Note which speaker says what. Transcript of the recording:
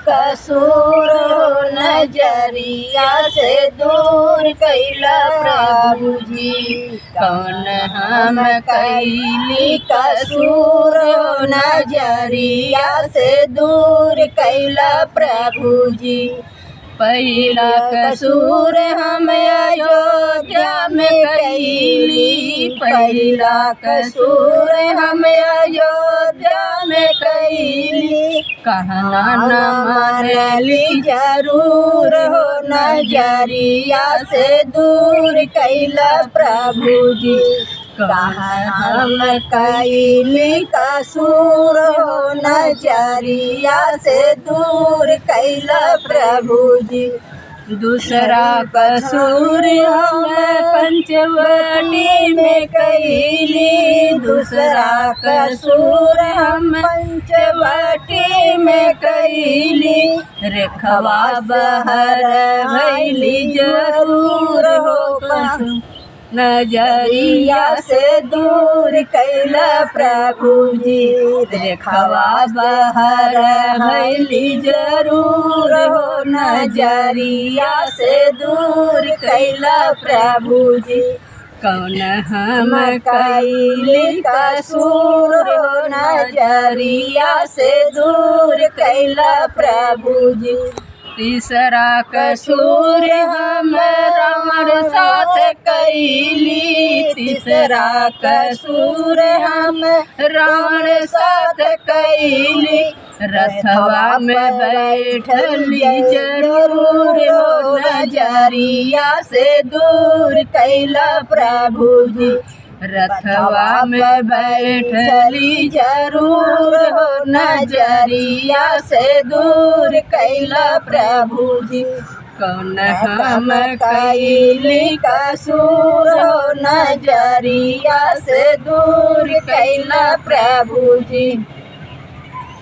Speaker 1: कसूर नजरिया से दूर कैला प्रभु जी। कौन हम कैली कसूर नजरिया से दूर कैला प्रभु जी। पहला कसूर हम अयोध्या में कैली, पहला कसूर हम अयोध्या में कैली। कहना न मानली जरूर हो नजरिया से दूर कैला प्रभु जी। कहाँ हम कैली कसूर हो नजरिया से दूर कैला प्रभु जी। दूसरा कसूर हम पंचवटी में कैली, दूसरा कसूर हम पंचवटी में कैली। रेखवा बहर भैली जरूर हो नजरिया से दूर कैला प्रभु जी। रेखवा बहर भैली जरूर हो नजरिया से दूर कैला प्रभु जी। कौन हम कैली कसूर हो नजरिया से दूर कैला प्रभु जी। तीसरा कसूर हम रावण साथ कैली, तीसरा कसूर हम रावण साथ कैली। रथवा में बैठली जरूर हो नजरिया से दूर कैला प्रभु जी। रथवा में बैठली जरूर हो नजरिया से दूर कैला प्रभु जी। कौन हम कैली कसूर हो नजरिया से दूर कैला प्रभु जी।